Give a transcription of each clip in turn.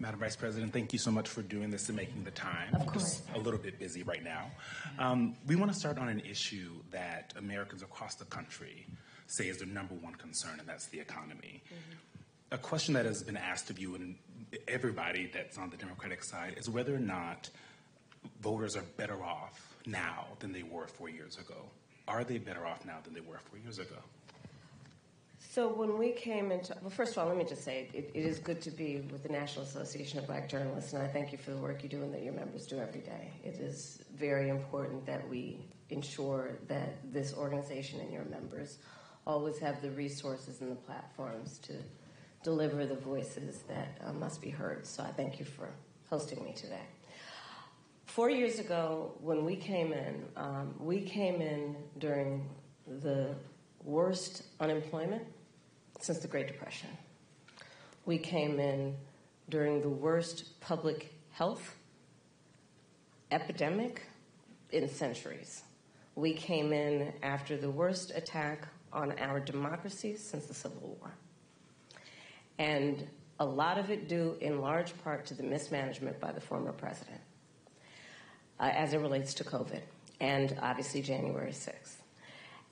Madam Vice President, thank you so much for doing this and making the time. Of course. Just a little bit busy right now. We want to start on an issue that Americans across the country say is their number one concern, and that's the economy. A question that has been asked of you and everybody that's on the Democratic side is whether or not voters are better off now than they were 4 years ago. Are they better off now than they were 4 years ago? So when we came into, well, first of all, let me just say it is good to be with the National Association of Black Journalists, and I thank you for the work you do and that your members do every day. It is very important that we ensure that this organization and your members always have the resources and the platforms to deliver the voices that must be heard. So I thank you for hosting me today. 4 years ago, when we came in during the worst unemployment since the Great Depression. We came in during the worst public health epidemic in centuries. We came in after the worst attack on our democracy since the Civil War. And a lot of it due in large part to the mismanagement by the former president as it relates to COVID and obviously January 6th.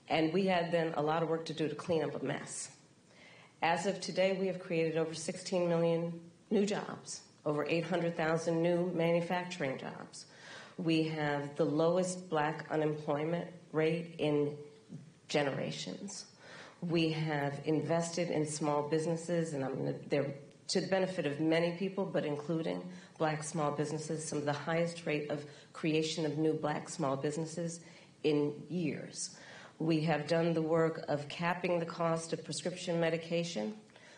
And we had then a lot of work to do to clean up a mess. As of today, we have created over 16 million new jobs, over 800,000 new manufacturing jobs. We have the lowest black unemployment rate in generations. We have invested in small businesses, and they're to the benefit of many people, but including black small businesses, some of the highest rate of creation of new black small businesses in years. We have done the work of capping the cost of prescription medication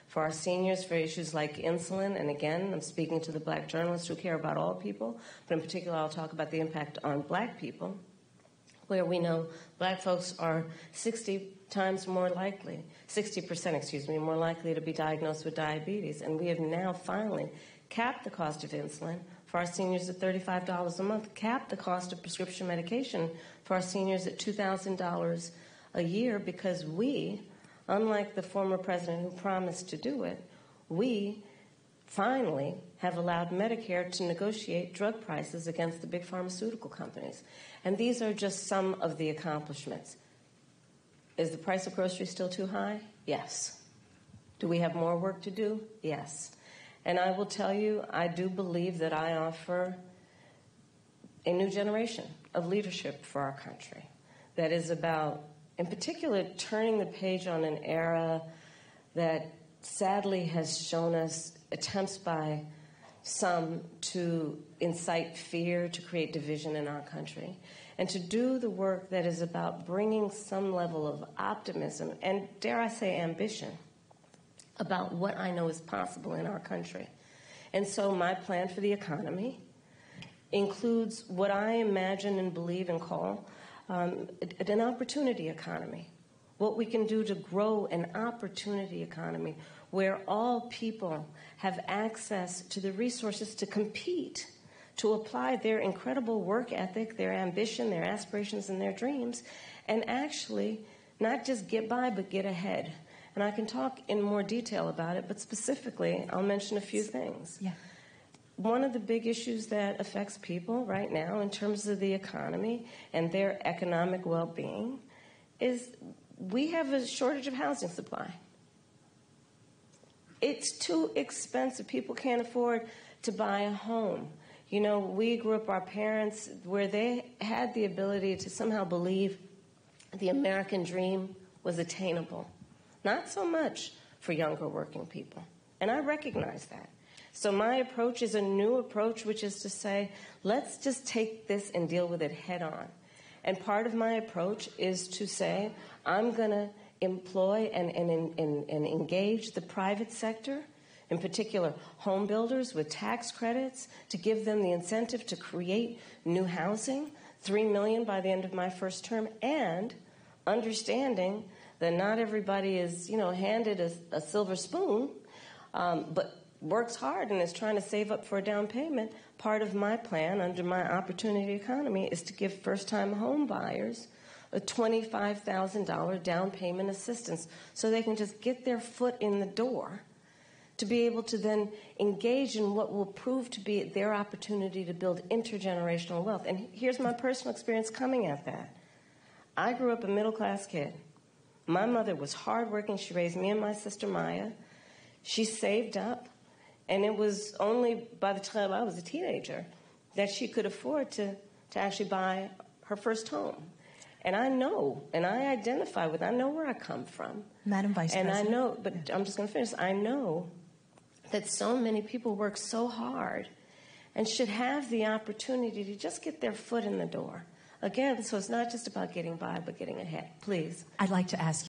for our seniors for issues like insulin. And again, I'm speaking to the black journalists who care about all people, but in particular I'll talk about the impact on black people, where we know black folks are 60% more likely to be diagnosed with diabetes. And we have now finally capped the cost of insulin for our seniors at $35 a month, capped the cost of prescription medication for our seniors at $2,000 a year, because we, unlike the former president who promised to do it, we finally have allowed Medicare to negotiate drug prices against the big pharmaceutical companies. And these are just some of the accomplishments. Is the price of groceries still too high? Yes. Do we have more work to do? Yes. And I will tell you, I do believe that I offer a new generation of leadership for our country that is about, in particular, turning the page on an era that sadly has shown us attempts by some to incite fear, to create division in our country, and to do the work that is about bringing some level of optimism and, dare I say, ambition about what I know is possible in our country. And so my plan for the economy includes what I imagine and believe and call an opportunity economy. What we can do to grow an opportunity economy where all people have access to the resources to compete, to apply their incredible work ethic, their ambition, their aspirations, and their dreams, and actually not just get by, but get ahead. And I can talk in more detail about it, but specifically, I'll mention a few things. Yeah. One of the big issues that affects people right now in terms of the economy and their economic well-being is we have a shortage of housing supply. It's too expensive. People can't afford to buy a home. You know, we grew up, our parents, where they had the ability to somehow believe the American dream was attainable. Not so much for younger working people. And I recognize that. So my approach is a new approach, which is to say, let's just take this and deal with it head on. And part of my approach is to say, I'm going to employ and engage the private sector, in particular home builders with tax credits, to give them the incentive to create new housing, 3 million by the end of my first term, and understanding that not everybody is, handed a silver spoon, but works hard and is trying to save up for a down payment. Part of my plan under my opportunity economy is to give first-time home buyers a $25,000 down payment assistance so they can just get their foot in the door to be able to then engage in what will prove to be their opportunity to build intergenerational wealth. And here's my personal experience coming at that. I grew up a middle-class kid. My mother was hardworking. She raised me and my sister Maya. She saved up, and it was only by the time I was a teenager that she could afford to actually buy her first home. And I know, and I identify with, I know where I come from. Madam Vice President. And I know, but I'm just going to finish. I know that so many people work so hard and should have the opportunity to just get their foot in the door. Again, so it's not just about getting by, but getting ahead. Please. I'd like to ask